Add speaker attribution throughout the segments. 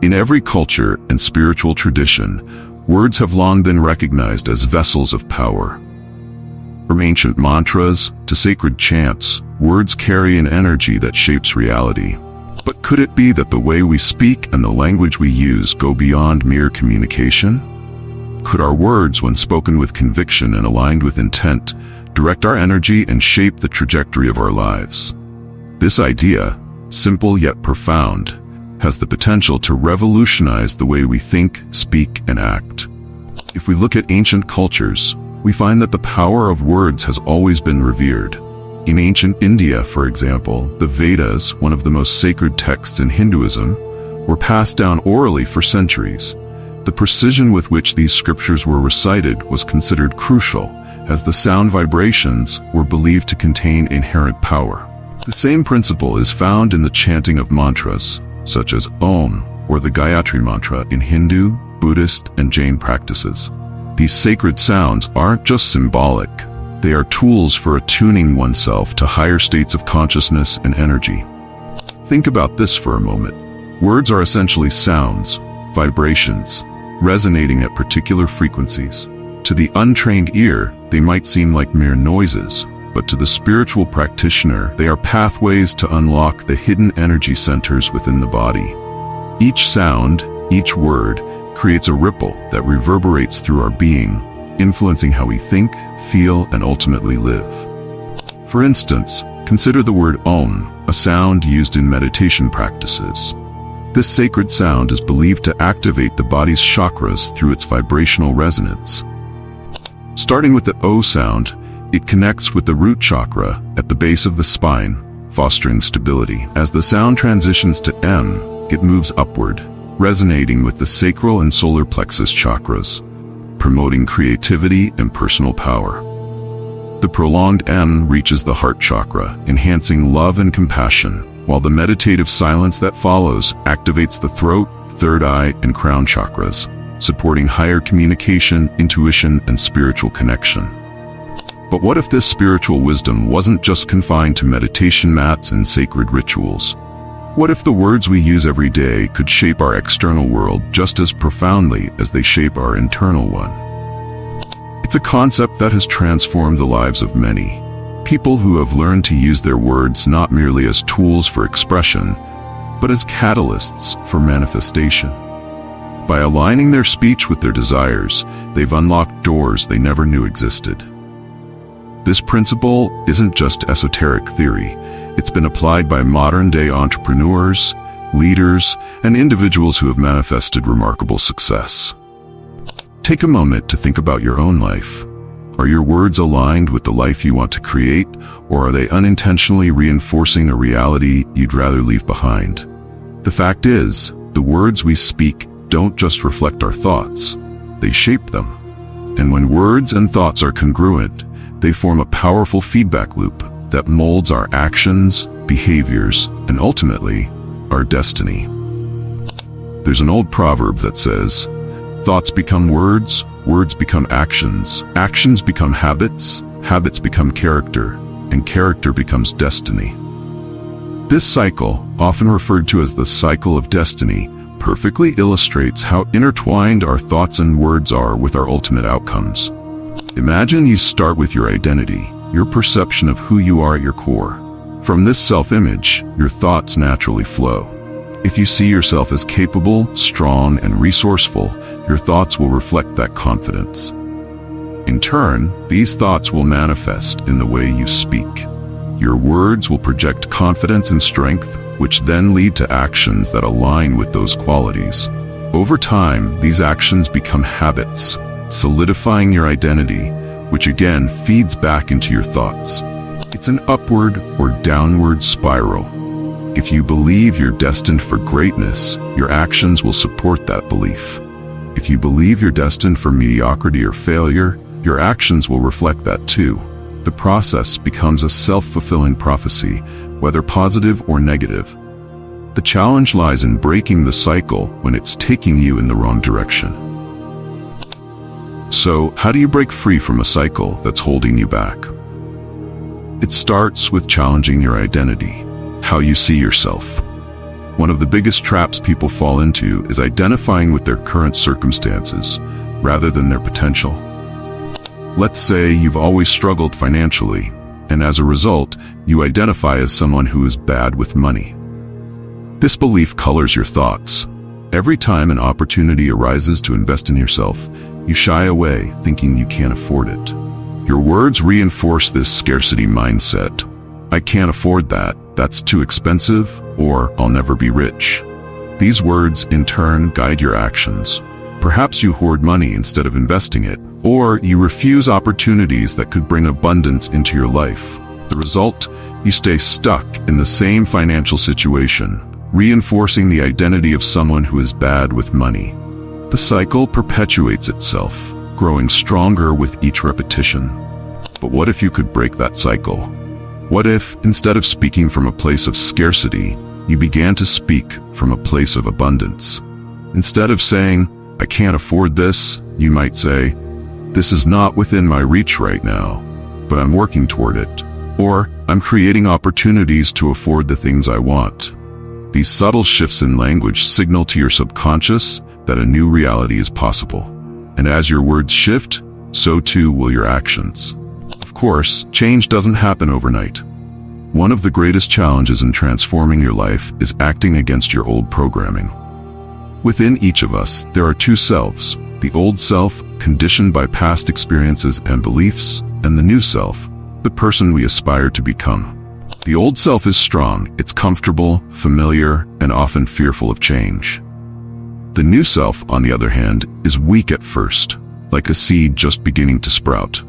Speaker 1: In every culture and spiritual tradition, words have long been recognized as vessels of power. From ancient mantras to sacred chants, words carry an energy that shapes reality. But could it be that the way we speak and the language we use go beyond mere communication? Could our words, when spoken with conviction and aligned with intent, direct our energy and shape the trajectory of our lives? This idea, simple yet profound, has the potential to revolutionize the way we think, speak, and act. If we look at ancient cultures, we find that the power of words has always been revered. In ancient India, for example, the Vedas, one of the most sacred texts in Hinduism, were passed down orally for centuries. The precision with which these scriptures were recited was considered crucial, as the sound vibrations were believed to contain inherent power. The same principle is found in the chanting of mantras, such as Om or the Gayatri mantra in Hindu, Buddhist, and Jain practices. These sacred sounds aren't just symbolic. They are tools for attuning oneself to higher states of consciousness and energy. Think about this for a moment. Words are essentially sounds, vibrations, resonating at particular frequencies. To the untrained ear, they might seem like mere noises, but to the spiritual practitioner, they are pathways to unlock the hidden energy centers within the body. Each sound, each word, creates a ripple that reverberates through our being, influencing how we think, feel, and ultimately live. For instance, consider the word Om, a sound used in meditation practices. This sacred sound is believed to activate the body's chakras through its vibrational resonance. Starting with the O sound, it connects with the root chakra at the base of the spine, fostering stability. As the sound transitions to M, it moves upward, resonating with the sacral and solar plexus chakras, promoting creativity and personal power. The prolonged M reaches the heart chakra, enhancing love and compassion, while the meditative silence that follows activates the throat, third eye, and crown chakras, supporting higher communication, intuition, and spiritual connection. But what if this spiritual wisdom wasn't just confined to meditation mats and sacred rituals? What if the words we use every day could shape our external world just as profoundly as they shape our internal one? It's a concept that has transformed the lives of many. People who have learned to use their words not merely as tools for expression, but as catalysts for manifestation. By aligning their speech with their desires, they've unlocked doors they never knew existed. This principle isn't just esoteric theory. It's been applied by modern-day entrepreneurs, leaders, and individuals who have manifested remarkable success. Take a moment to think about your own life. Are your words aligned with the life you want to create, or are they unintentionally reinforcing a reality you'd rather leave behind? The fact is, the words we speak don't just reflect our thoughts, they shape them. And when words and thoughts are congruent, they form a powerful feedback loop that molds our actions, behaviors, and ultimately, our destiny. There's an old proverb that says, "Thoughts become words, words become actions, actions become habits, habits become character, and character becomes destiny." This cycle, often referred to as the cycle of destiny, perfectly illustrates how intertwined our thoughts and words are with our ultimate outcomes. Imagine you start with your identity, your perception of who you are at your core. From this self-image, your thoughts naturally flow. If you see yourself as capable, strong, and resourceful, your thoughts will reflect that confidence. In turn, these thoughts will manifest in the way you speak. Your words will project confidence and strength, which then lead to actions that align with those qualities. Over time, these actions become habits, solidifying your identity, which again feeds back into your thoughts. It's an upward or downward spiral. If you believe you're destined for greatness, your actions will support that belief. If you believe you're destined for mediocrity or failure, your actions will reflect that too. The process becomes a self-fulfilling prophecy, whether positive or negative. The challenge lies in breaking the cycle when it's taking you in the wrong direction. So, how do you break free from a cycle that's holding you back? It starts with challenging your identity, how you see yourself. One of the biggest traps people fall into is identifying with their current circumstances rather than their potential. Let's say you've always struggled financially, and as a result, you identify as someone who is bad with money. This belief colors your thoughts. Every time an opportunity arises to invest in yourself, you shy away, thinking you can't afford it. Your words reinforce this scarcity mindset. I can't afford that, that's too expensive, or I'll never be rich. These words, in turn, guide your actions. Perhaps you hoard money instead of investing it, or you refuse opportunities that could bring abundance into your life. The result? You stay stuck in the same financial situation, reinforcing the identity of someone who is bad with money. The cycle perpetuates itself, growing stronger with each repetition. But what if you could break that cycle? What if, instead of speaking from a place of scarcity, you began to speak from a place of abundance? Instead of saying, I can't afford this, you might say, this is not within my reach right now, but I'm working toward it. Or, I'm creating opportunities to afford the things I want. These subtle shifts in language signal to your subconscious that a new reality is possible. And as your words shift, so too will your actions. Of course, change doesn't happen overnight. One of the greatest challenges in transforming your life is acting against your old programming. Within each of us, there are two selves: the old self, conditioned by past experiences and beliefs, and the new self, the person we aspire to become. The old self is strong, it's comfortable, familiar, and often fearful of change. The new self, on the other hand, is weak at first, like a seed just beginning to sprout.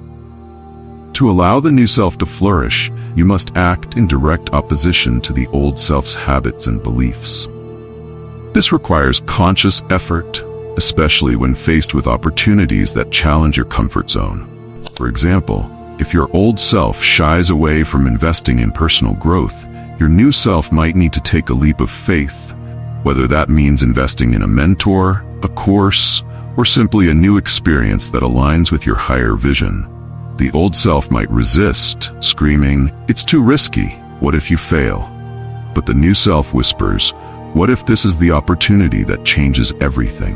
Speaker 1: To allow the new self to flourish, you must act in direct opposition to the old self's habits and beliefs. This requires conscious effort, especially when faced with opportunities that challenge your comfort zone. For example, if your old self shies away from investing in personal growth, your new self might need to take a leap of faith, whether that means investing in a mentor, a course, or simply a new experience that aligns with your higher vision. The old self might resist, screaming, "It's too risky, what if you fail?" But the new self whispers, "What if this is the opportunity that changes everything?"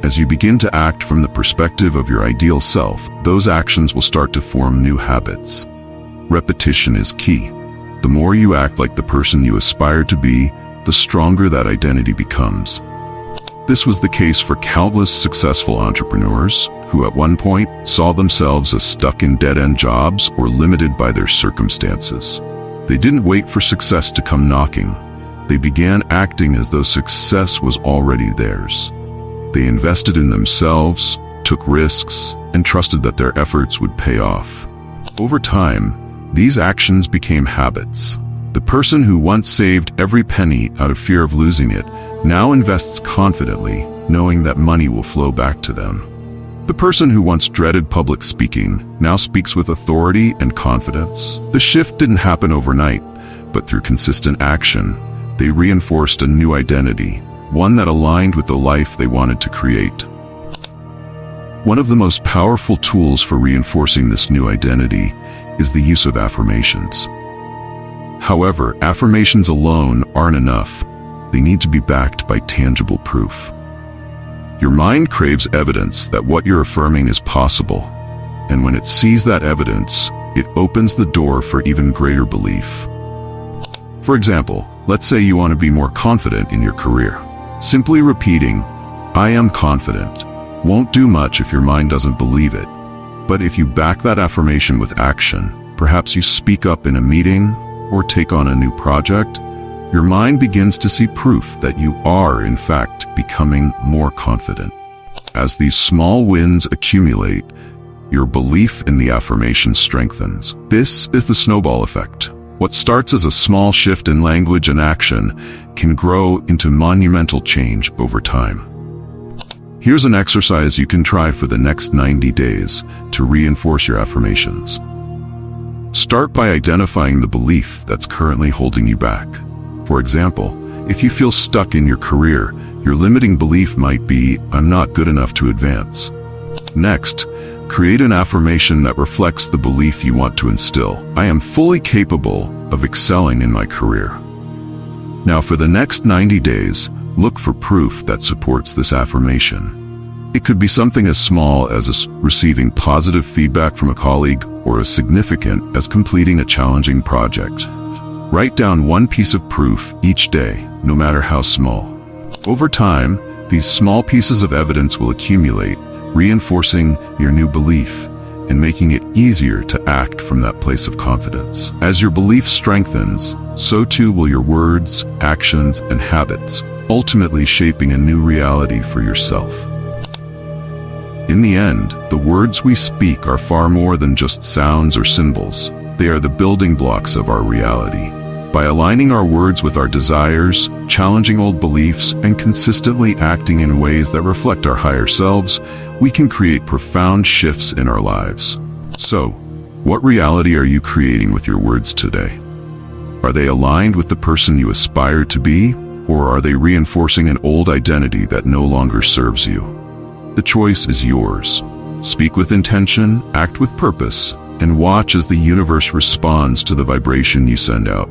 Speaker 1: As you begin to act from the perspective of your ideal self, those actions will start to form new habits. Repetition is key. The more you act like the person you aspire to be, the stronger that identity becomes. This was the case for countless successful entrepreneurs who at one point saw themselves as stuck in dead-end jobs or limited by their circumstances. They didn't wait for success to come knocking. They began acting as though success was already theirs. They invested in themselves, took risks, and trusted that their efforts would pay off. Over time, these actions became habits. The person who once saved every penny out of fear of losing it now invests confidently, knowing that money will flow back to them. The person who once dreaded public speaking now speaks with authority and confidence. The shift didn't happen overnight, but through consistent action, they reinforced a new identity, one that aligned with the life they wanted to create. One of the most powerful tools for reinforcing this new identity is the use of affirmations. However, affirmations alone aren't enough. They need to be backed by tangible proof. Your mind craves evidence that what you're affirming is possible, and when it sees that evidence, it opens the door for even greater belief. For example, let's say you want to be more confident in your career. Simply repeating, "I am confident," won't do much if your mind doesn't believe it. But if you back that affirmation with action, perhaps you speak up in a meeting or take on a new project, your mind begins to see proof that you are, in fact, becoming more confident. As these small wins accumulate, your belief in the affirmation strengthens. This is the snowball effect. What starts as a small shift in language and action can grow into monumental change over time. Here's an exercise you can try for the next 90 days to reinforce your affirmations. Start by identifying the belief that's currently holding you back. For example, if you feel stuck in your career, your limiting belief might be, "I'm not good enough to advance." Next, create an affirmation that reflects the belief you want to instill. "I am fully capable of excelling in my career." Now for the next 90 days, look for proof that supports this affirmation. It could be something as small as receiving positive feedback from a colleague or as significant as completing a challenging project. Write down one piece of proof each day, no matter how small. Over time, these small pieces of evidence will accumulate, reinforcing your new belief and making it easier to act from that place of confidence. As your belief strengthens, so too will your words, actions, and habits, ultimately shaping a new reality for yourself. In the end, the words we speak are far more than just sounds or symbols. They are the building blocks of our reality. By aligning our words with our desires, challenging old beliefs, and consistently acting in ways that reflect our higher selves, we can create profound shifts in our lives. So, what reality are you creating with your words today? Are they aligned with the person you aspire to be, or are they reinforcing an old identity that no longer serves you? The choice is yours. Speak with intention, act with purpose, and watch as the universe responds to the vibration you send out.